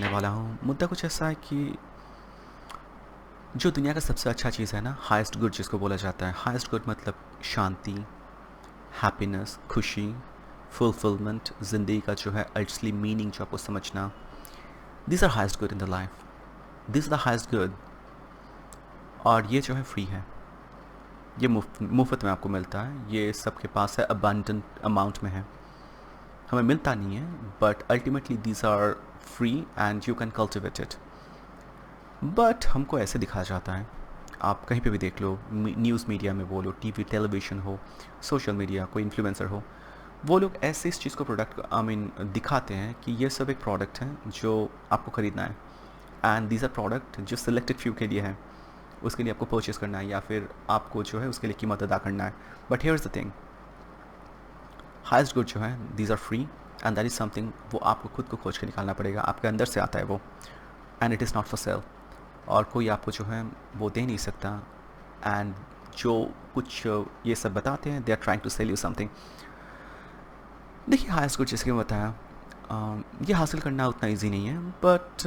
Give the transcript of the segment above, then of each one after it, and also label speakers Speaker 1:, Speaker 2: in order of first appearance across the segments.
Speaker 1: करने वाला हूँ। मुद्दा कुछ ऐसा है कि जो दुनिया का सबसे अच्छा चीज़ है ना, हाईएस्ट गुड जिसको बोला जाता है, हाईएस्ट गुड मतलब शांति, हैप्पीनेस, खुशी, फुलफिलमेंट, ज़िंदगी का जो है असली मीनिंग जो आपको समझना, this are highest good in the life, this is the highest good. और ये जो है फ्री है, ये मुफ्त में आपको मिलता है, ये सबके पास है, अबंडेंट अमाउंट में है, हमें मिलता नहीं है, but ultimately these are free and you can cultivate it. But हमको ऐसे दिखाया जाता है, आप कहीं पे भी देख लो, न्यूज़ मीडिया में बोलो, टीवी टेलीविज़न हो, सोशल मीडिया, कोई इन्फ्लुएंसर हो, वो लोग ऐसे इस चीज़ को प्रोडक्ट दिखाते हैं कि ये सब एक प्रोडक्ट है जो आपको ख़रीदना है, एंड दीज आर प्रोडक्ट जो सिलेक्टेड फ्यू के लिए है, उसके लिए आपको परचेज़ करना है या फिर आपको जो है उसके लिए कीमत अदा करना है। But here is the thing, highest good जो है these are free and that is something वो आपको खुद को खोज के निकालना पड़ेगा, आपके अंदर से आता है वो, and it is not for sale, और कोई आपको जो है वो दे नहीं सकता। एंड जो कुछ ये सब बताते हैं, they are trying to sell you something. देखिए, हाईएस्ट गुड जिसके मैं बताया, ये हासिल करना उतना इजी नहीं है, बट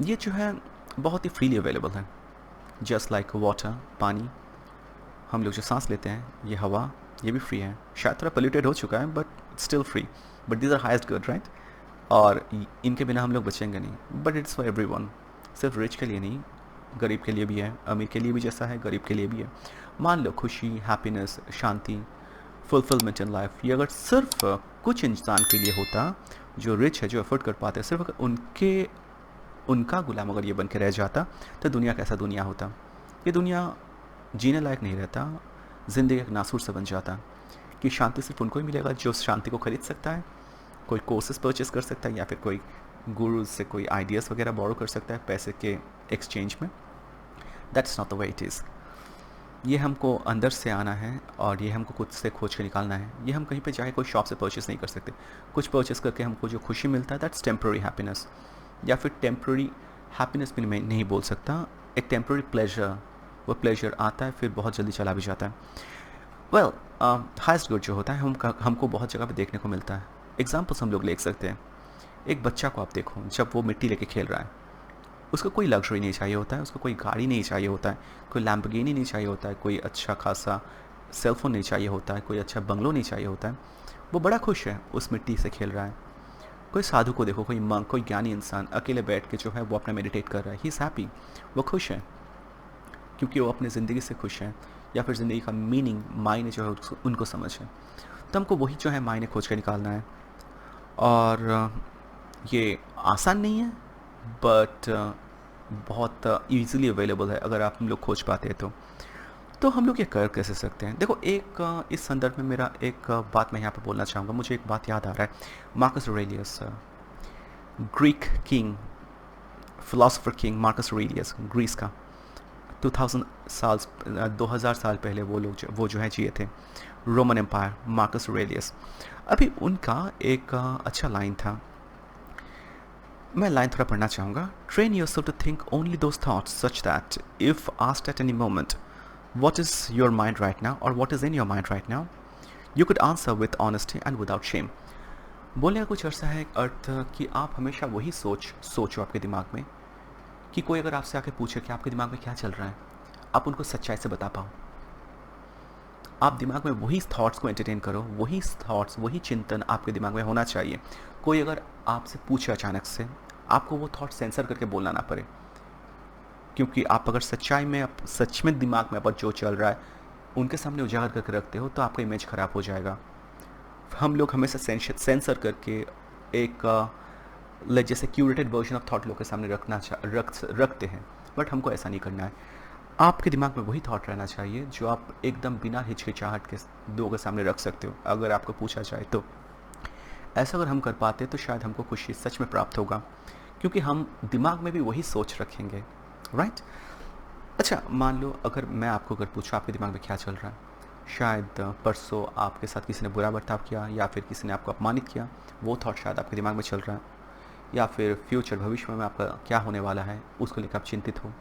Speaker 1: ये जो है बहुत ही फ्रीली अवेलेबल है, जस्ट लाइक वाटर, पानी। हम लोग जो सांस लेते हैं, ये हवा, ये भी फ्री है, शायद थोड़ा पोल्यूटेड हो चुका है but still free, but these are highest good, right. और इनके बिना हम लोग बचेंगे नहीं, बट इट्स फॉर एवरीवन, सिर्फ रिच के लिए नहीं, गरीब के लिए भी है, अमीर के लिए भी जैसा है, गरीब के लिए भी है। मान लो खुशी, happiness, Shanti, fulfilment in life, ये अगर सिर्फ कुछ इंसान के लिए होता जो रिच है, जो अफोर्ड कर पाते हैं, सिर्फ अगर उनका गुलाम अगर ये बन के रह जाता, तो दुनिया कैसा दुनिया होता। ये दुनिया जीने लायक नहीं रहता, ज़िंदगी एक नासूर से बन जाता, कि शांति सिर्फ उनको ही मिलेगा जो शांति को खरीद सकता है, कोई कोर्सेज परचेस कर सकता है, या फिर कोई गुरुज से कोई आइडियाज़ वगैरह बोरो कर सकता है पैसे के एक्सचेंज में। That's not the way it is. ये हमको अंदर से आना है और ये हमको खुद से खोज के निकालना है। ये हम कहीं पे जाके कोई शॉप से परचेस नहीं कर सकते। कुछ परचेस करके हमको जो खुशी मिलता है, दैट्स टेम्प्रेरी हैप्पीनेस, या फिर टेम्प्रेरी हैप्पीनेस भी मैं नहीं बोल सकता, एक टेम्प्रेरी प्लेजर। वो प्लेजर आता है फिर बहुत जल्दी चला भी जाता है। वेल, हाईएस्ट गुड जो होता है हमको बहुत जगह पे देखने को मिलता है। एग्जाम्पल्स हम लोग ले सकते हैं। एक बच्चा को आप देखो, जब वो मिट्टी लेके खेल रहा है, उसको कोई लग्जरी नहीं चाहिए होता है, उसको कोई गाड़ी नहीं चाहिए होता है, कोई लैम्बोर्गिनी नहीं चाहिए होता है, कोई अच्छा खासा सेलफोन नहीं चाहिए होता है, कोई अच्छा बंगलो नहीं चाहिए होता है। वो बड़ा खुश है, उस मिट्टी से खेल रहा है। कोई साधु को देखो, कोई मंक, कोई ज्ञानी इंसान अकेले बैठ के जो है वो अपना मेडिटेट कर रहा है, ही इज़ हैप्पी, वो खुश है, क्योंकि वो अपनी ज़िंदगी से खुश है, या फिर ज़िंदगी का मीनिंग, मायने जो है उनको समझ है। तो हमको वही जो है मायने खोज कर निकालना है, और ये आसान नहीं है, बट बहुत ईज़िली अवेलेबल है अगर आप हम लोग खोज पाते हैं तो हम लोग ये कर कैसे सकते हैं। देखो, एक इस संदर्भ में मेरा एक बात मैं यहाँ पे बोलना चाहूँगा, मुझे एक बात याद आ रहा है। Marcus Aurelius, Greek king, philosopher king Marcus Aurelius, Greece का, 2000 साल पहले वो जो है जिए थे, रोमन एम्पायर, मार्कस ऑरेलियस। अभी उनका एक अच्छा लाइन था, मैं लाइन थोड़ा पढ़ना चाहूँगा। Train yourself to think only those thoughts such that if asked at any moment what is your mind right now or what is in your mind right now, you could answer with honesty and without shame। बोलने का कुछ अर्थ है, अर्थ कि आप हमेशा वही सोचो आपके दिमाग में, कि कोई अगर आपसे आके पूछे कि आपके दिमाग में क्या चल रहा है, आप उनको सच्चाई से बता पाओ। आप दिमाग में वही थॉट्स को एंटरटेन करो, वही थॉट्स, वही चिंतन आपके दिमाग में होना चाहिए। कोई अगर आपसे पूछे अचानक से, आपको वो थॉट सेंसर करके बोलना ना पड़े, क्योंकि आप अगर सच्चाई में, सच में दिमाग में पर जो चल रहा है उनके सामने उजागर करके रखते हो, तो आपका इमेज ख़राब हो जाएगा। हम लोग हमेशा सेंसर करके एक जैसे क्यूरेटेड वर्जन ऑफ थॉट लोग के सामने रखते हैं, बट हमको ऐसा नहीं करना है। आपके दिमाग में वही थॉट रहना चाहिए जो आप एकदम बिना हिचकिचाहट के लोगों के सामने रख सकते हो, अगर आपको पूछा जाए तो। ऐसा अगर हम कर पाते तो शायद हमको खुशी सच में प्राप्त होगा, क्योंकि हम दिमाग में भी वही सोच रखेंगे, राइट। अच्छा, मान लो अगर मैं आपको अगर पूछूँ आपके दिमाग में क्या चल रहा है, शायद परसों आपके साथ किसी ने बुरा बर्ताव किया, या फिर किसी ने आपको अपमानित किया, वो थॉट शायद आपके दिमाग में चल रहा है, या फिर फ्यूचर, भविष्य में आपका क्या होने वाला है उसको लेकर आप चिंतित हो,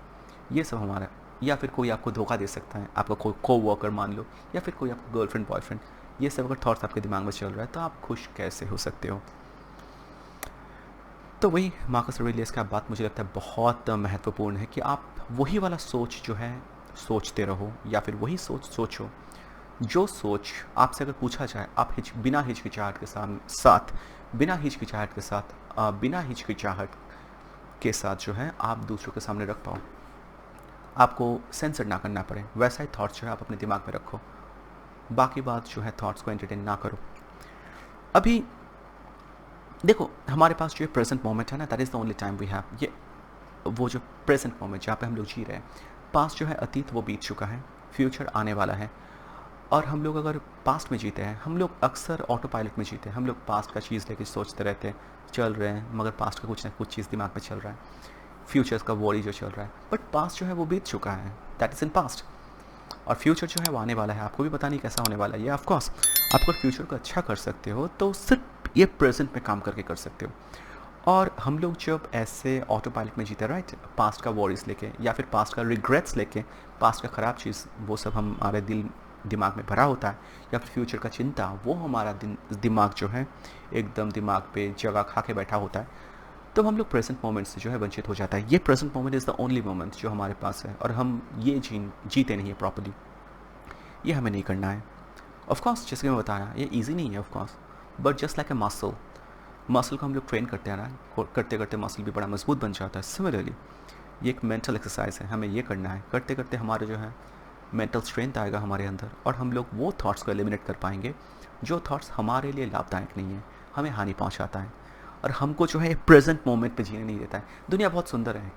Speaker 1: ये सब हमारा। या फिर कोई आपको धोखा दे सकता है, आपका कोई को-वर्कर मान लो, या फिर कोई आपका गर्लफ्रेंड, बॉयफ्रेंड, ये सब अगर थॉट्स आपके दिमाग में चल रहा है, तो आप खुश कैसे हो सकते हो। तो वही मार्कस ऑरेलियस का बात मुझे लगता है बहुत महत्वपूर्ण है कि आप वही वाला सोच जो है सोचते रहो, या फिर वही सोच सोचो जो सोच आपसे अगर पूछा जाए आप बिना हिचकिचाहट के साथ बिना हिचकिचाहट के साथ बिना हिचकिचाहट के साथ जो है आप दूसरों के सामने रख पाओ, आपको सेंसर ना करना पड़े, वैसा ही थॉट्स जो है आप अपने दिमाग में रखो, बाकी बात जो है थॉट्स को एंटरटेन ना करो। अभी देखो हमारे पास जो ये प्रेजेंट मोमेंट है ना, that is the only time we have, ये वो जो प्रेजेंट मोमेंट जहाँ पे हम लोग जी रहे हैं, पास्ट जो है अतीत वो बीत चुका है, फ्यूचर आने वाला है। और हम लोग अगर पास्ट में जीते हैं, हम लोग अक्सर ऑटो पायलट में जीते हैं, हम लोग पास्ट का चीज़ लेके सोचते रहते हैं, चल रहे हैं, मगर पास्ट का कुछ ना कुछ चीज़ दिमाग में चल रहा है, फ्यूचर्स का वॉरी जो चल रहा है, बट पास्ट जो है वो बीत चुका है, दैट इज़ इन पास्ट। और फ्यूचर जो है वो आने वाला है, आपको भी पता नहीं कैसा होने वाला है। ये ऑफकोर्स आप अगर फ्यूचर को अच्छा कर सकते हो तो सिर्फ ये प्रेजेंट में काम करके कर सकते हो। और हम लोग जब ऐसे ऑटो पायलट में जीते, राइट, पास्ट का वॉरीज लेके या फिर पास्ट का रिग्रेट्स लेके, पास्ट का ख़राब चीज़ वो सब हमारे दिमाग में भरा होता है, या फिर फ्यूचर का चिंता वो हमारा दिमाग जो है एकदम दिमाग पे जगह खा के बैठा होता है, तो हम लोग प्रेजेंट मोमेंट से जो है वंचित हो जाता है। ये present moment is the only moment जो हमारे पास है, और हम ये जीते नहीं है प्रॉपर्ली, ये हमें नहीं करना है। ऑफकोर्स जैसे मैं बताया ये ईजी नहीं है of course, but just like a muscle को हम लोग ट्रेन करते हैं ना, करते करते मसल भी बड़ा मजबूत बन जाता है। सिमिलरली ये एक मेंटल एक्सरसाइज है, हमें ये करना है, करते करते हमारे जो है मेंटल स्ट्रेंथ आएगा हमारे अंदर, और हम लोग वो थॉट्स को एलिमिनेट कर पाएंगे जो थॉट्स हमारे लिए लाभदायक नहीं है, हमें हानि पहुंचाता है, और हमको जो है प्रेजेंट मोमेंट पे जीने नहीं देता है। दुनिया बहुत सुंदर है,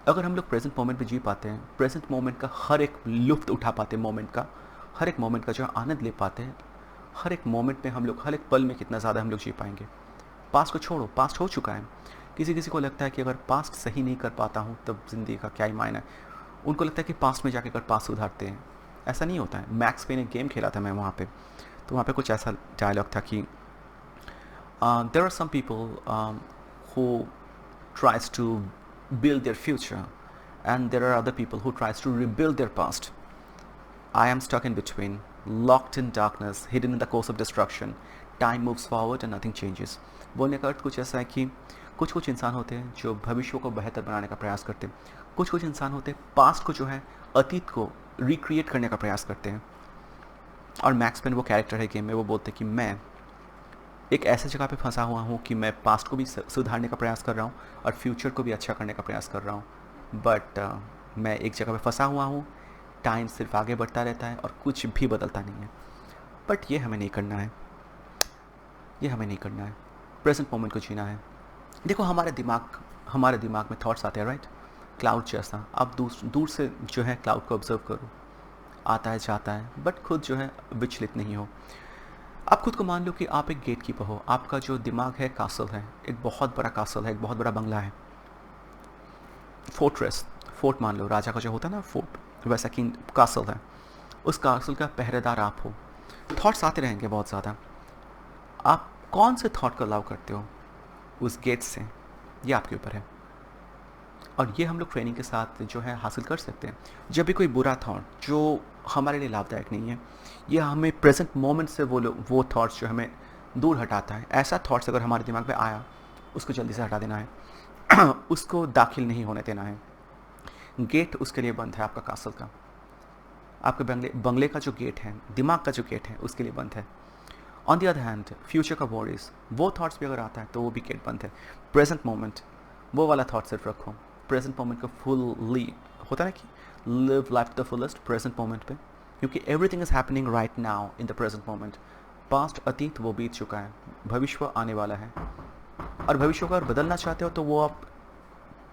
Speaker 1: अगर हम लोग प्रेजेंट मोमेंट पे जी पाते हैं, प्रेजेंट मोमेंट का हर एक लुत्फ़ उठा पाते हैं, मोमेंट का हर एक मोमेंट का जो है आनंद ले पाते हैं, हर एक मोमेंट में हम लोग हर एक पल में कितना ज़्यादा हम लोग जी पाएंगे। पास्ट को छोड़ो, पास्ट हो चुका है। किसी किसी को लगता है कि अगर पास्ट सही नहीं कर पाता हूँ तब ज़िंदगी का क्या ही मायना है, उनको लगता है कि पास्ट में जाके अगर पास्ट सुधारते हैं, ऐसा नहीं होता है। मैक्स पे ने गेम खेला था मैं वहाँ पे, तो वहाँ पे कुछ ऐसा डायलॉग था कि there are some people who tries to build their future, and there are other people who tries to rebuild their past. I am stuck in between, locked in darkness, hidden in the course of destruction. Time moves forward and nothing changes. बोलने का अर्थ कुछ ऐसा है कि कुछ कुछ इंसान होते हैं जो भविष्य को बेहतर बनाने का प्रयास करते हैं, कुछ कुछ इंसान होते हैं पास्ट को जो है अतीत को रिक्रिएट करने का प्रयास करते हैं। और मैक्स पेन वो कैरेक्टर है गेम में, वो बोलते हैं कि मैं एक ऐसे जगह पे फंसा हुआ हूँ कि मैं पास्ट को भी सुधारने का प्रयास कर रहा हूँ और फ्यूचर को भी अच्छा करने का प्रयास कर रहा हूँ, बट मैं एक जगह पे फंसा हुआ हूँ, टाइम सिर्फ आगे बढ़ता रहता है और कुछ भी बदलता नहीं है। बट ये हमें नहीं करना है, ये हमें नहीं करना है, प्रेजेंट मोमेंट को जीना है। देखो हमारे दिमाग में थॉट्स आते हैं, राइट, क्लाउड जैसा। आप दूर से जो है क्लाउड को ऑब्जर्व करो, आता है जाता है, बट खुद जो है विचलित नहीं हो। आप खुद को मान लो कि आप एक गेट कीपर हो, आपका जो दिमाग है कासल है, एक बहुत बड़ा कासल है, एक बहुत बड़ा बंगला है, फोर्ट मान लो, राजा का जो होता है ना फोर्ट, वैसा कि कासल है, उस कासल का पहरेदार आप हो। थॉट्स आते रहेंगे बहुत ज़्यादा, आप कौन से थॉट को अलाउ करते हो उस गेट से, ये आपके ऊपर है। और ये हम लोग ट्रेनिंग के साथ जो है हासिल कर सकते हैं। जब भी कोई बुरा थॉट जो हमारे लिए लाभदायक नहीं है, ये हमें प्रेजेंट मोमेंट से वो थॉट्स जो हमें दूर हटाता है, ऐसा थॉट्स अगर हमारे दिमाग में आया उसको जल्दी से हटा देना है उसको दाखिल नहीं होने देना है। गेट उसके लिए बंद है, आपका कासल का, आपके बंगले का जो गेट है, दिमाग का जो गेट है उसके लिए बंद है। On the other hand future का वॉरीज, वो थॉट्स भी अगर आता है तो वो भी गेट बंद है। प्रेजेंट मोमेंट वो वाला थॉट सिर्फ रखो, प्रेजेंट मोमेंट को फुल्ली होता है ना कि live life the fullest present moment पे, क्योंकि everything is happening right now in the present moment. Past अतीत वो बीत चुका है, भविष्य आने वाला है, और भविष्य को अगर बदलना चाहते हो तो वो आप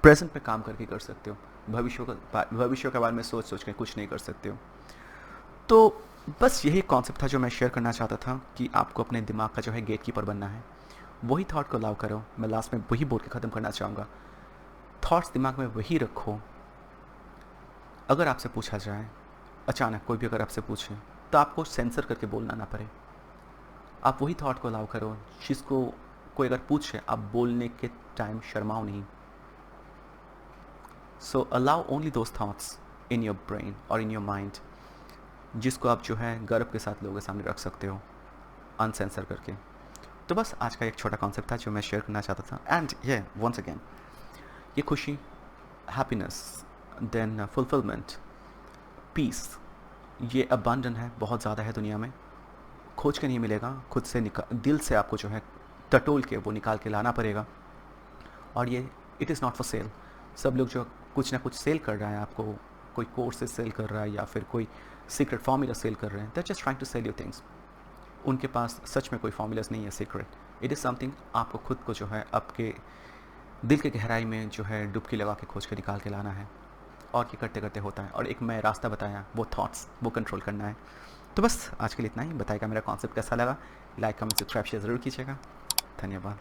Speaker 1: प्रेजेंट पे काम करके कर सकते हो, भविष्य के बारे में सोच के कुछ नहीं कर सकते हो। तो बस यही कॉन्सेप्ट था जो मैं शेयर करना चाहता था कि आपको अपने दिमाग का जो है गेट कीपर बनना है, वही थॉट को अलाउ करो। मैं लास्ट में वही बोल के ख़त्म करना चाहूँगा, थॉट्स दिमाग में वही रखो। अगर आपसे पूछा जाए, अचानक कोई भी अगर आपसे पूछे तो आपको सेंसर करके बोलना ना पड़े, आप वही थॉट को अलाउ करो जिसको कोई अगर पूछे आप बोलने के टाइम शर्माओ नहीं। सो allow only those thoughts in your brain और इन योर माइंड जिसको आप जो है गर्व के साथ लोगों के सामने रख सकते हो अनसेंसर करके। तो बस आज का एक छोटा कॉन्सेप्ट था जो मैं शेयर करना चाहता था। एंड ये वंस अगेन, ये खुशी, हैप्पीनेस, देन फुलफिलमेंट, पीस, ये अबंडन है, बहुत ज़्यादा है दुनिया में। खोज के नहीं मिलेगा, खुद से दिल से आपको जो है टटोल के वो निकाल के लाना पड़ेगा। और ये it is not for sale. सब लोग जो कुछ ना कुछ सेल कर रहा है आपको, कोई कोर्सेज सेल कर रहा है या फिर कोई सीक्रेट फार्मूला सेल कर रहे हैं, they are just trying to sell you things. उनके पास सच में कोई फार्मूलाज नहीं है सीक्रेट। इट इज़ समथिंग आपको खुद को जो है आपके दिल की गहराई में जो है डुबकी लगा के खोज के निकाल के लाना है। और ये करते करते होता है। और एक मैं रास्ता बताया, वो थॉट्स, वो कंट्रोल करना है। तो बस आज के लिए इतना ही। बताइएगा मेरा कॉन्सेप्ट कैसा लगा, लाइक कमेंट सब्सक्राइब शेयर ज़रूर कीजिएगा। धन्यवाद।